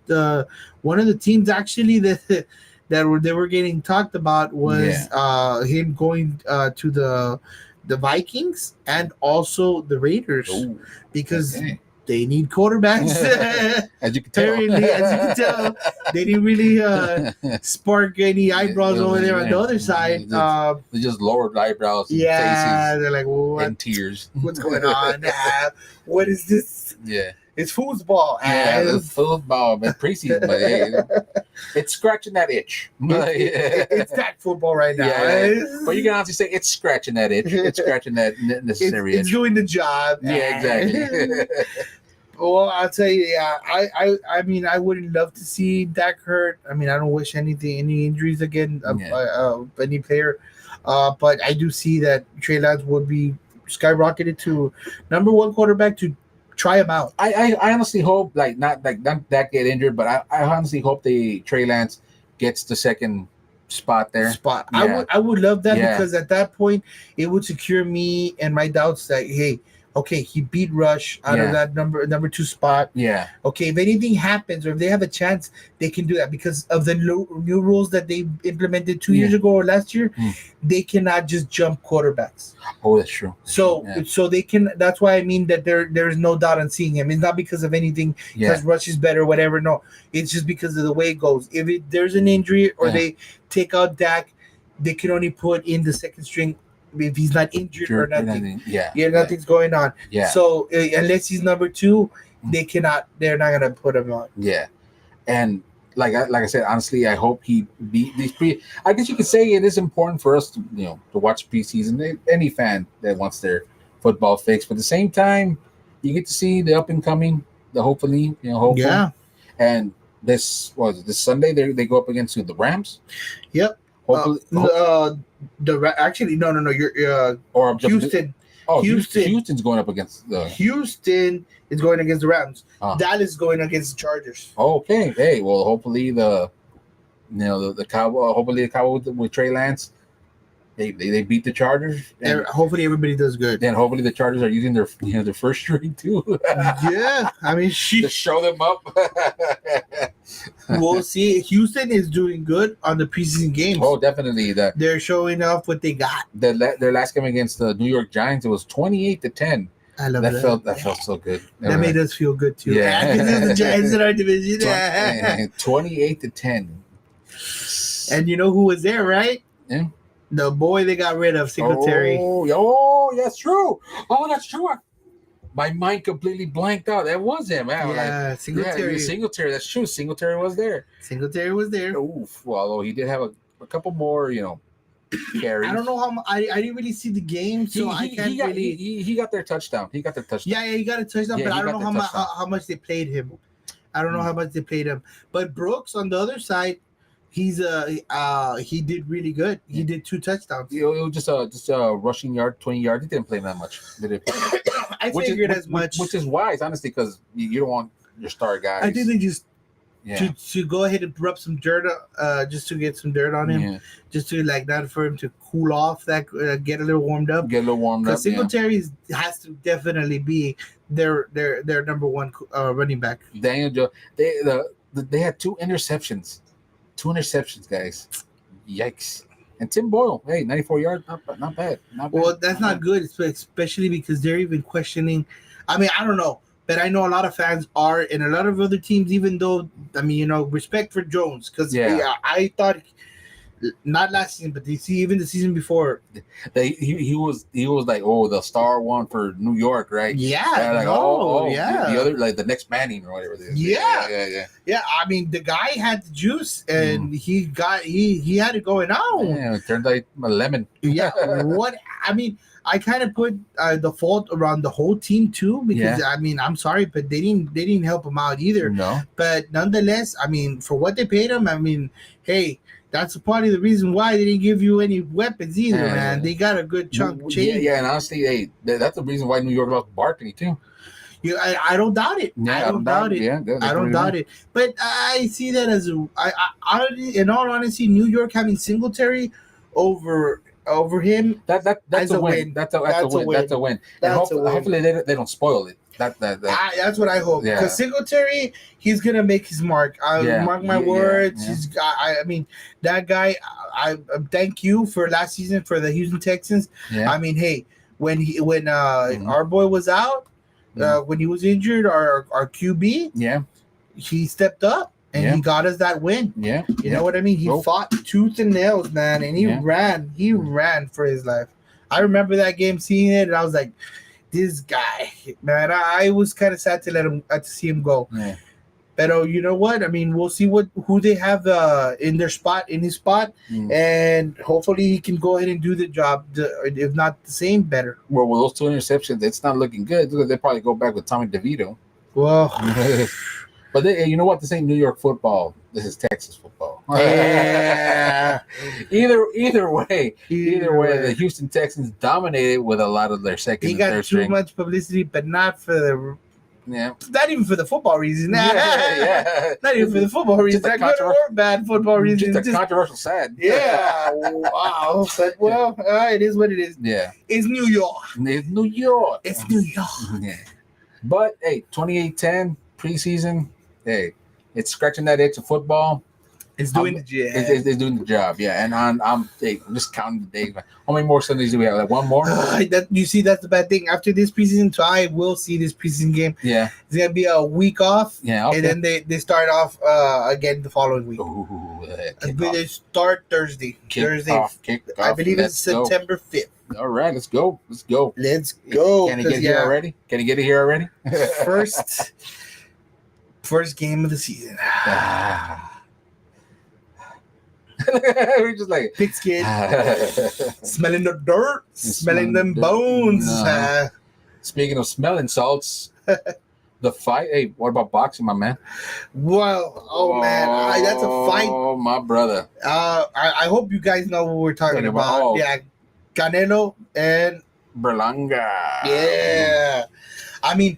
one of the teams actually that they were getting talked about was him going to the Vikings and also the Raiders. Ooh, because they need quarterbacks. As you can tell. Apparently, as you can tell, they didn't really spark any eyebrows over there on the other side. They just lowered eyebrows and faces. They're like, what? And tears. What's going on? What is this? Yeah. It's football. It's football, but preseason, but hey, it's scratching that itch. It's that football right now. Yeah, but you can honestly say it's scratching that itch. It's scratching that necessary itch. It's doing the job. Yeah, exactly. Well, I'll tell you, I mean, I wouldn't love to see Dak hurt. I mean, I don't wish any injuries again of any player. But I do see that Trey Lance would be skyrocketed to number one quarterback to try him out. I honestly hope not Dak get injured, but I honestly hope the Trey Lance gets the second spot there. Yeah. I would love that because at that point it would secure me and my doubts that hey. Okay, he beat Rush out of that number 2 spot. Yeah. Okay, if anything happens or if they have a chance, they can do that because of the new rules that they implemented 2 years ago or last year. They cannot just jump quarterbacks. Oh, that's true. So they can. That's why I mean that there is no doubt on seeing him. It's not because of anything because Rush is better or whatever. No, it's just because of the way it goes. If there's an injury or they take out Dak, they can only put in the second string. If he's not injured or nothing, nothing's going on. Yeah. So unless he's number 2, they're not gonna put him on. Yeah, and like I said, honestly, I hope he beat these I guess you could say it is important for us to to watch preseason. Any fan that wants their football fix, but at the same time, you get to see the up and coming, the hopefully. Yeah. And this Sunday they go up against the Rams. Yep. Hopefully, actually, no. You're or Houston. Houston's going up against Houston is going against the Rams. Dallas is going against the Chargers. Okay. Hey, well, hopefully the Cowboy. Hopefully the Cowboy with Trey Lance. They beat the Chargers. And hopefully everybody does good. And hopefully the Chargers are using their their first string too. Yeah, I mean, to show them up. We'll see. Houston is doing good on the preseason games. Oh, definitely. They're showing off what they got. Their last game against the New York Giants, it was 28-10. I love that. That felt so good. That made us feel good too. Yeah, because the Giants in our division. 28-10. And you know who was there, right? Yeah. The boy they got rid of, Singletary. Oh, that's true. Oh, that's true. My mind completely blanked out. That was him. Man. Yeah, Singletary. Yeah, Singletary. That's true. Singletary was there. Oof. Well, although he did have a couple more, carries. I don't know how. I didn't really see the game, so I can't really. He got their touchdown. Yeah, he got a touchdown, but I don't know how much they played him. But Brooks on the other side. He did really good. He did 2 touchdowns. It was just a rushing yard, 20 yards. He didn't play that much. Did it? I figured as much. Which is wise, honestly, because you don't want your star guys. I think they just to go ahead and rub some dirt, just to get some dirt on him, just to not for him to cool off, get a little warmed up. Because Singletary has to definitely be their number 1 running back. Daniel Jones. They had 2 interceptions. 2 interceptions, guys. Yikes. And Tim Boyle, hey, 94 yards, not bad. Well, that's not good, especially because they're even questioning. I mean, I don't know, but I know a lot of fans are, and a lot of other teams, even though, I mean, respect for Jones, because I thought, not last season, but even the season before, he was like, the star one for New York, right? Yeah, the other, like the next Manning or whatever it is. Yeah. I mean, the guy had the juice, and he had it going on. Yeah, it turned like a lemon. Yeah, I mean, I kind of put the fault around the whole team too, because I mean, I'm sorry, but they didn't help him out either. No, but nonetheless, I mean, for what they paid him, I mean, hey. That's a part of the reason why they didn't give you any weapons either, man. They got a good chunk change. Yeah, and honestly, hey, that's the reason why New York lost Barkley too. Yeah, I don't doubt it. Yeah, I don't doubt it. Yeah, I don't doubt it. But I see that as in all honesty, New York having Singletary over him. That's a win. That's a win. And hopefully they don't spoil it. That's what I hope. Because Singletary, he's gonna make his mark. Mark my words. I mean, that guy. I thank you for last season for the Houston Texans. Yeah. I mean, hey, when our boy was out, when he was injured, our QB, he stepped up and he got us that win. Yeah, you know what I mean. He fought tooth and nails, man, and he ran. He ran for his life. I remember that game, seeing it, and I was like, this guy, man. I was kind of sad to see him go. Yeah. But you know what? I mean, we'll see who they have in his spot, and hopefully he can go ahead and do the job. If not the same, better. Well, with those 2 interceptions, it's not looking good. They probably go back with Tommy DeVito. Well, but you know what? This ain't New York football. This is Texas football. Yeah. Either way, the Houston Texans dominated with a lot of their second and third string. He got too much publicity, but not for the. Yeah. Not even for the football reason. Yeah. Not even for the football reason. Not good or bad football reason. Just a controversial sad. Yeah. Wow. But, well, it is what it is. Yeah. It's New York. It's New York. It's New York. Yeah. But, hey, 28-10 preseason, hey, it's scratching that itch of football. It's doing the job. It's doing the job, yeah. And I'm just counting the days. How many more Sundays do we have? Like one more? You see, that's the bad thing. After this preseason, so I will see this preseason game. Yeah. It's going to be a week off. Yeah. Okay. And then they start off again the following week. Ooh, they start Thursday. Kick off. I believe it's September 5th. All right, let's go. Let's go. Can he get here already? Can he get it here already? First game of the season. We're just like pigskin, smelling the dirt, smelling them bones. Speaking of smelling salts, the fight. Hey, what about boxing, my man? Well, man, that's a fight. Oh, my brother. I hope you guys know what we're talking about. Yeah, Canelo and Berlanga. Yeah, I mean,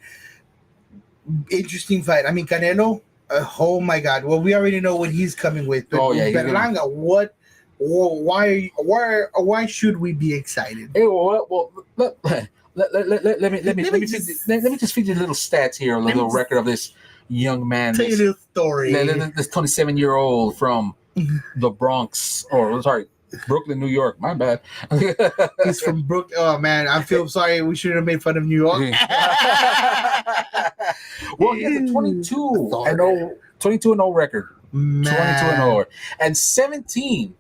interesting fight. I mean, Canelo. Oh my God! Well, we already know what he's coming with. But Berlanga, what? Why should we be excited? Hey, let me just feed you little stats here, a little record of this young man. Tell you a little story. This 27-year-old from the Bronx, Brooklyn, New York. My bad. He's from Brooklyn. Oh man, I feel sorry. We shouldn't have made fun of New York. Well, he has a 22-0 record. Man. 22-0, and 17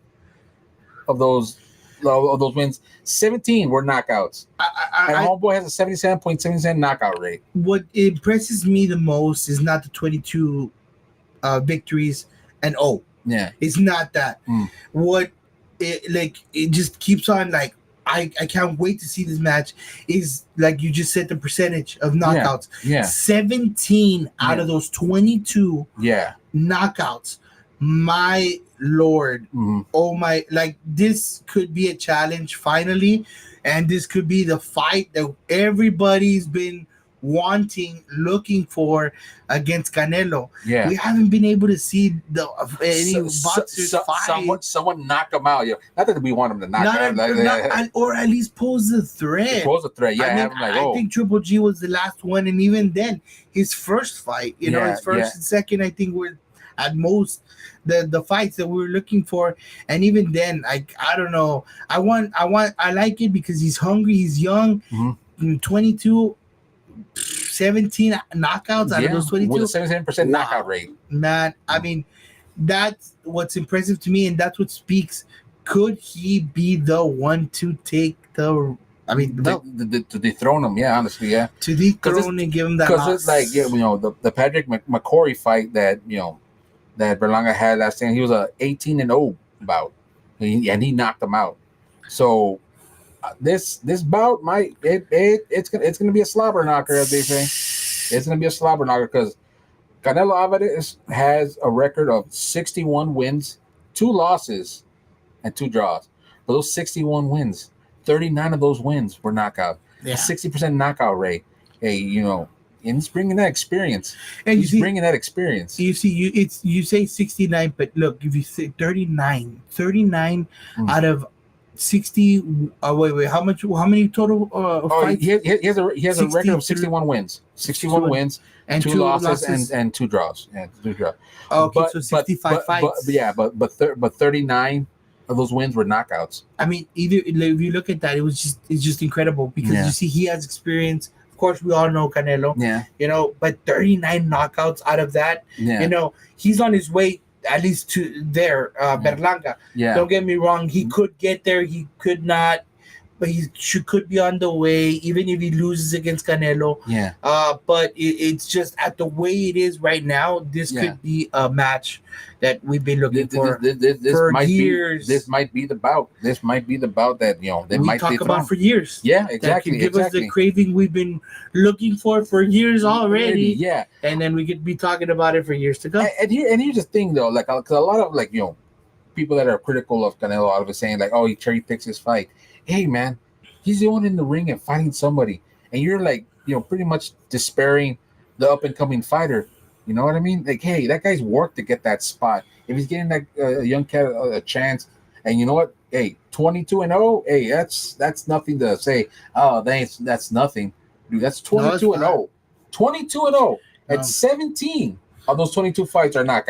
of those wins, 17 were knockouts. And homeboy has a 77.77 knockout rate. What impresses me the most is not the 22 victories and yeah, it's not that. What it just keeps on like. I can't wait to see this match. Is like you just said, the percentage of knockouts. Yeah. 17 out of those 22 knockouts. My Lord. Oh my, like this could be a challenge finally. And this could be the fight that everybody's been looking for against Canelo. Yeah, we haven't been able to see any boxers fight. Someone knock him out. Not that we want him to knock out, or at least pose the threat. Yeah, I think Triple G was the last one, and even then, his first fight, his first and second, I think were at most the fights that we were looking for, and even then, I don't know. I like it because he's hungry, he's young, 22. 17 knockouts out of those 22 with a 77% knockout rate. Man, I mean, that's what's impressive to me, and that's what speaks. Could he be the one to take the? I mean, to dethrone him? Yeah, honestly, yeah. To dethrone and give him that. Because it's like the Patrick McCory fight that that Berlanga had last time. He was a 18-0 bout, and he knocked him out. So. This bout it's gonna be a slobber knocker, as they say. It's gonna be a slobber knocker because Canelo Alvarez has a record of 61 wins, 2 losses, and 2 draws. But those 61 wins, 39 of those wins were knockout. A 60% knockout rate. Hey, and he's bringing that experience. And he's bringing that experience. You see, you say 69, but look, if you say 39 out of 60. Wait. How much? How many total fights? He has a record of 61 wins. 61 wins, and two losses, and two draws. Yeah, two draws. Okay, so 65 fights. But 39 of those wins were knockouts. I mean, either if you look at that, it's just incredible because you see he has experience. Of course, we all know Canelo. Yeah. You know, but 39 knockouts out of that. Yeah. You know, he's on his way at least to there, Berlanga. Yeah. Don't get me wrong. He could get there. He could not. But he could be on the way, even if he loses against Canelo. Yeah. But it's just at the way it is right now, this could be a match that we've been looking for years. This might be the bout. This might be the bout that they we might talk about for years. Yeah, exactly. That can give us the craving we've been looking for years already. Yeah. And then we could be talking about it for years to come. And here's the thing though, like, cause a lot of people that are critical of Canelo out of it saying like, oh, he cherry picks his fight. Hey man, he's the one in the ring and fighting somebody, and you're like, pretty much despairing the up and coming fighter. You know what I mean? Like, hey, that guy's worked to get that spot. If he's getting that young cat a chance, and you know what? Hey, 22-0. Hey, that's nothing to say. Oh, that's nothing, dude. That's 22-0. 22-0 at 17. Of those 22 fights are knockouts.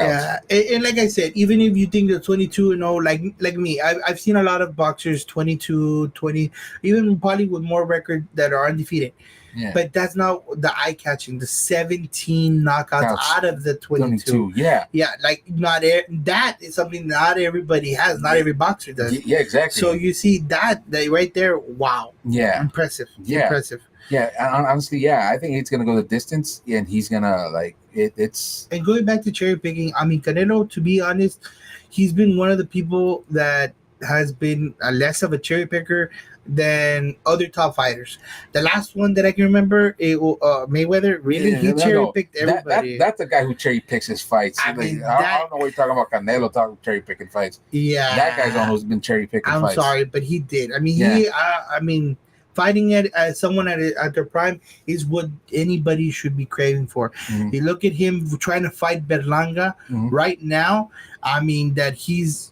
Yeah, and like I said, even if you think the 22-0, like me, I've seen a lot of boxers 22, 20, even probably with more record that are undefeated. Yeah. But that's not the eye-catching. The 17 knockouts out of the 22. Yeah. Yeah, like that is something not everybody has. Not every boxer does. Yeah, exactly. So you see that right there. Wow. Yeah. Impressive. Yeah. Impressive. Yeah, honestly, yeah, I think he's gonna go the distance, and he's gonna it's. And going back to cherry picking, I mean, Canelo, to be honest, he's been one of the people that has been less of a cherry picker than other top fighters. The last one that I can remember, Mayweather, really, he cherry picked everybody. That's the guy who cherry picks his fights. I don't know what you're talking about. Canelo talking cherry picking fights. Yeah, that guy's one who's been cherry picking. I'm sorry, but he did. I mean, fighting it as someone at their prime is what anybody should be craving for. Mm-hmm. You look at him trying to fight Berlanga right now. I mean, he's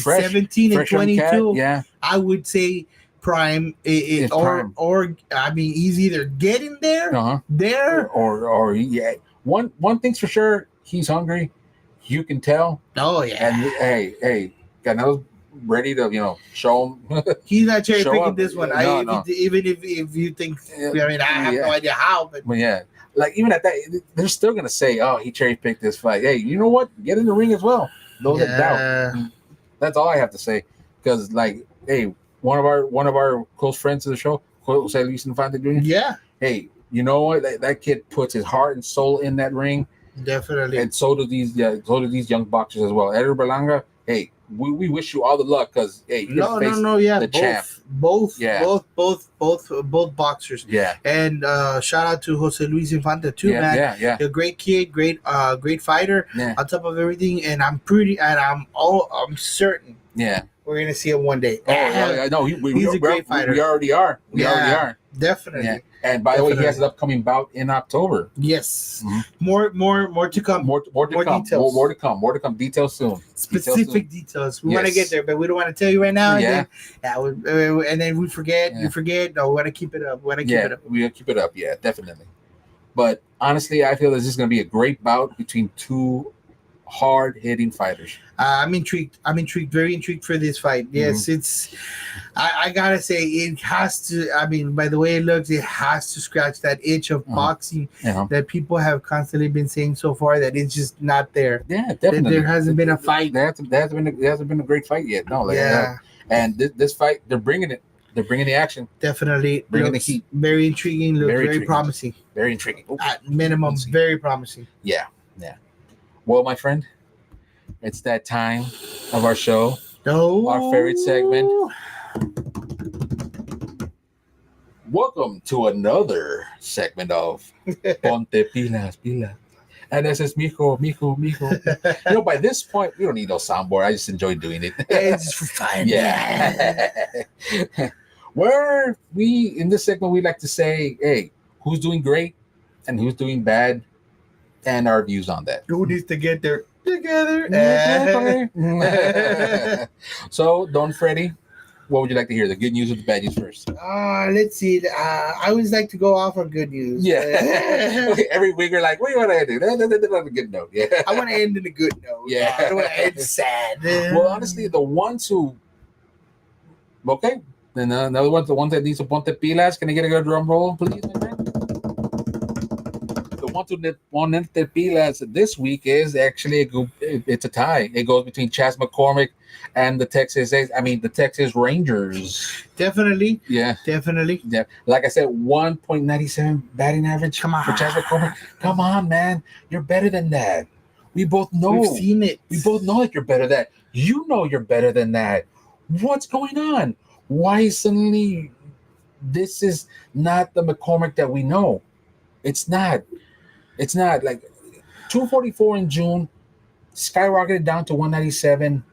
fresh, 17 and 22. Yeah, I would say prime. Prime. Or I mean, he's either getting there, or yeah. One thing's for sure, he's hungry. You can tell. Oh yeah. And hey, Canelo's ready to show him. He's not cherry picking this one. No. Even if you think, I mean, I have no idea how, but yeah, like even at that, they're still gonna say, "Oh, he cherry picked this fight." Hey, you know what? Get in the ring as well. Those that doubt. That's all I have to say. Because hey, one of our close friends of the show, Jose Luis Infante Jr. Yeah. Hey, you know what? That kid puts his heart and soul in that ring. Definitely. And so do these young boxers as well. Edgar Berlanga, hey, we wish you all the luck because hey, yeah, the champ. Both boxers. Yeah. And shout out to Jose Luis Infante too, man. Yeah. A great kid, great fighter. Yeah. On top of everything, and I'm certain. Yeah. We're gonna see him one day. No, he's a great fighter. We already are. We already are. Definitely. Yeah. And by the way, he has an upcoming bout in October. Yes. Mm-hmm. More to come. More details. More to come. More to come. Details soon. Specific details. We want to get there, but we don't want to tell you right now. Yeah. And then we forget. You forget. No, we want to keep it up. We'll keep it up. Yeah, definitely. But honestly, I feel this is going to be a great bout between two hard-hitting fighters. I'm intrigued. Very intrigued for this fight. Yes, it's. I gotta say, it has to. I mean, by the way it looks, it has to scratch that itch of boxing that people have constantly been saying so far that it's just not there. Yeah, definitely. There hasn't been a fight. There hasn't been a great fight yet. No, and this fight, they're bringing it. They're bringing the action. Definitely. Bringing the heat. Very intriguing. Very promising. Very intriguing. At minimum, very promising. Yeah. Well, my friend, it's that time of our show. Our favorite segment. Welcome to another segment of Ponte Pilas. And this is mijo. By this point, we don't need no soundboard. I just enjoy doing it. It's fun. Yeah. Where in this segment, we like to say, hey, who's doing great and who's doing bad, and our views on that. Who needs to get there together? So, Don Freddy, what would you like to hear? The good news or the bad news first? Let's see. I always like to go off on good news. Yeah. Every week we're like, what do you want to do? On a good note. Yeah. I want to end in a good note. Yeah. I don't want to end sad. Well, honestly, the ones who. Okay. Then another one, the ones that need to ponte pilas. Can I get a good drum roll, please, my man? The ones who need ponte pilas this week is actually it's a tie. It goes between Chas McCormick and the Texas Rangers. Definitely. Yeah. Definitely. Yeah. Like I said, 1.97 batting average. Come on. For Chas McCormick. Come on, man. You're better than that. We both know. We've seen it. We both know that you're better than that. You know you're better than that. What's going on? Why suddenly this is not the McCormick that we know? It's not. It's not. Like 244 in June, skyrocketed down to 197.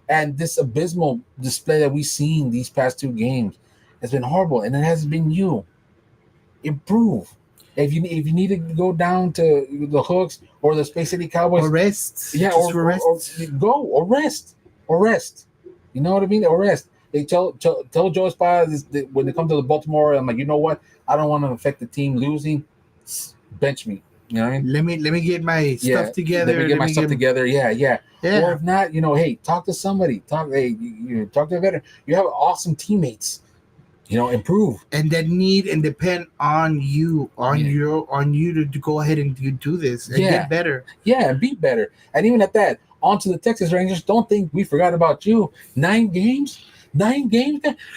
And this abysmal display that we've seen these past two games has been horrible. And it hasn't been you. Improve. If you need to go down to the Hooks or the Space City Cowboys. Or rest. Yeah, or rest. Or rest. You know what I mean? Or rest. They tell Joe Espada when they come to the Baltimore, I'm like, you know what? I don't want to affect the team losing. Bench me. You know what I mean? Let me get my stuff together. Let me get my stuff together. Yeah. Yeah. Or if not, hey, talk to somebody. Talk to a veteran. You have awesome teammates. Improve. And that need and depend on you, on you to go ahead and do this and get better. Yeah, and be better. And even at that, on to the Texas Rangers. Don't think we forgot about you. 9 games,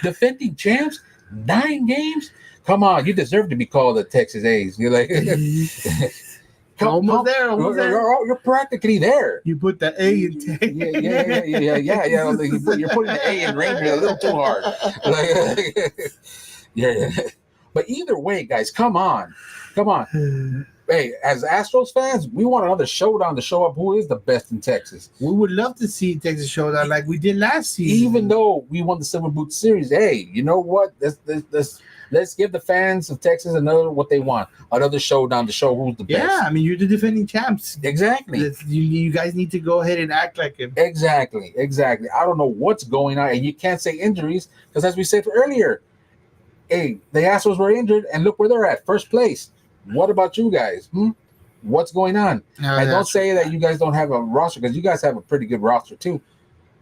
defending champs. 9 games. Come on, you deserve to be called the Texas A's. You're like, almost there. You're practically there. You put the A in Texas. Yeah. You're putting the A in Ranger a little too hard. Yeah. But either way, guys, come on. Hey, as Astros fans, we want another showdown to show up who is the best in Texas. We would love to see Texas showdown like we did last season. Even though we won the Silver Boot Series, hey, you know what? Let's give the fans of Texas what they want. Another showdown to show who's the best. Yeah, I mean, you're the defending champs. Exactly. You guys need to go ahead and act like it. Exactly. I don't know what's going on. And you can't say injuries because, as we said earlier, hey, the Astros were injured, and look where they're at, first place. What about you guys? What's going on? And don't say that you guys don't have a roster because you guys have a pretty good roster too.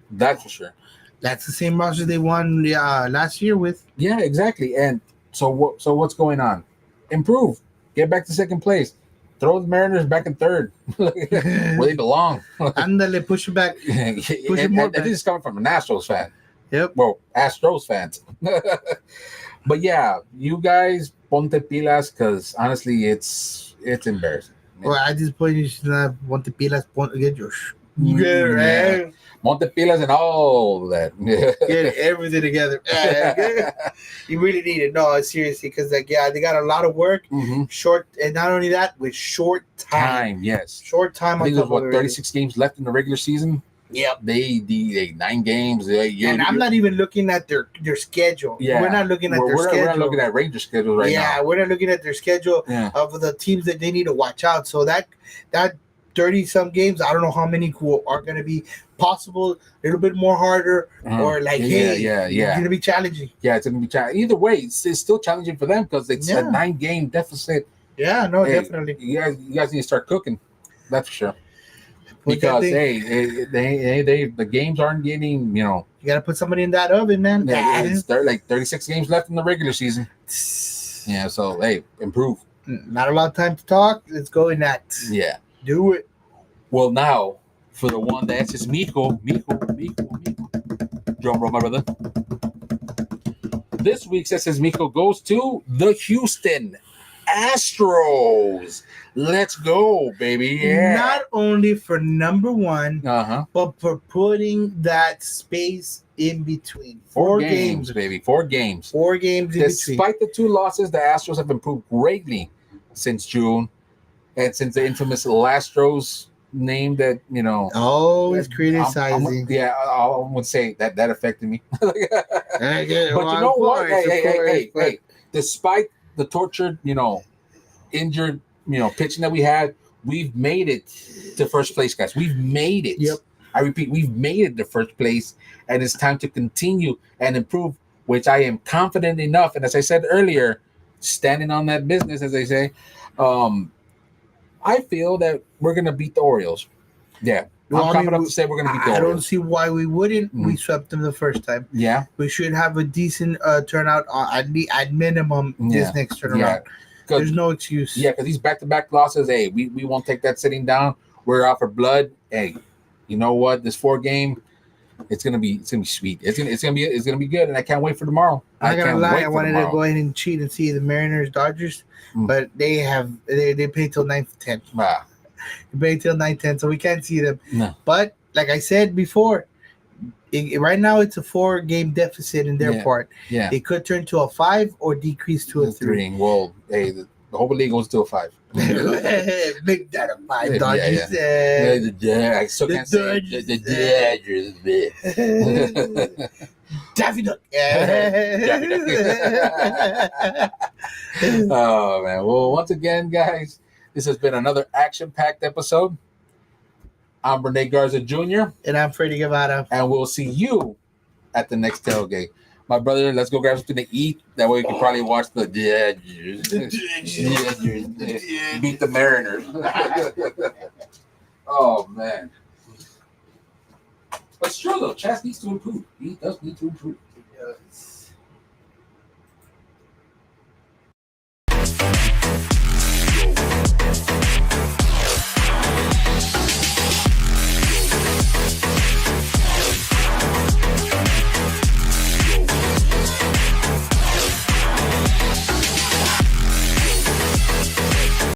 That's for sure. That's the same roster they won last year with. Yeah, exactly. And so what's going on? Improve. Get back to second place. Throw the Mariners back in third where they belong. Andale, push it back. Push it more back. This is coming from an Astros fan. Yep. Well, Astros fans. But yeah, you guys ponte pilas because honestly, it's embarrassing. Well, at this point, you should not ponte pilas. Get your right? Ponte pilas and all that. Get everything together. You really need it. No, seriously, because they got a lot of work. Short, and not only that, with short time. Yes, short time. I think there's 36 games left in the regular season. Yep. They 9 games. And I'm not even looking at their schedule. Yeah. We're not looking at their schedule. We're not looking at Ranger schedule right now. Yeah, we're not looking at their schedule of the teams that they need to watch out. So that 30-some games, I don't know how many are going to be possible, a little bit more harder, or like, it's going to be challenging. Yeah, it's going to be challenging. Either way, it's still challenging for them because it's a 9-game deficit. Yeah, no, definitely. You guys need to start cooking. That's for sure. Because the games aren't getting, You got to put somebody in that oven, man. It's like 36 games left in the regular season. Yeah, so hey, improve. Not a lot of time to talk. Let's go in that. Yeah. Do it. Well, now for the one that's just Miko. Drum roll, my brother. This week's SS Miko goes to the Houston Astros. Let's go, baby. Yeah. Not only for number 1, but for putting that space in between. 4 games, baby. 4 games. 4 games in between. Despite the 2 losses, the Astros have improved greatly since June. And since the infamous Astros name that, always criticizing. I would say that affected me. But you know what? Hey. Despite the tortured, injured, pitching that we had, we've made it to first place, guys. We've made it. Yep. I repeat, we've made it the first place, and it's time to continue and improve, which I am confident enough. And as I said earlier, standing on that business, as they say, I feel that we're going to beat the Orioles. Yeah. I'm confident enough to say we're going to beat the Orioles. I don't see why we wouldn't. We swept them the first time. Yeah. We should have a decent turnout at minimum this next turnaround. Yeah. There's no excuse. Yeah, because these back-to-back losses, hey, we won't take that sitting down. We're out for blood. Hey, you know what? This 4-game, it's gonna be sweet. It's gonna be good, and I can't wait for tomorrow. I'm not gonna lie, I wanted to go ahead and cheat and see the Mariners Dodgers, but they pay till 9:10. Wow. They pay till 9:10, so we can't see them. No. But like I said before, right now it's a 4-game deficit in their part. Yeah. It could turn to a 5 or decrease to a 3. Well, hey, the whole league goes to a 5. Make that a 5, Dodgers. Yeah, I still can't say the Dodgers. Daffy Duck. Oh, man. Well, once again, guys, this has been another action-packed episode. I'm Rene Garza Jr. And I'm Freddie Guevara. And we'll see you at the next tailgate. My brother, let's go grab something to eat. That way we can probably watch the Dodgers. Beat the Mariners. Oh, man. But sure, though, Chas needs to improve. He does need to improve.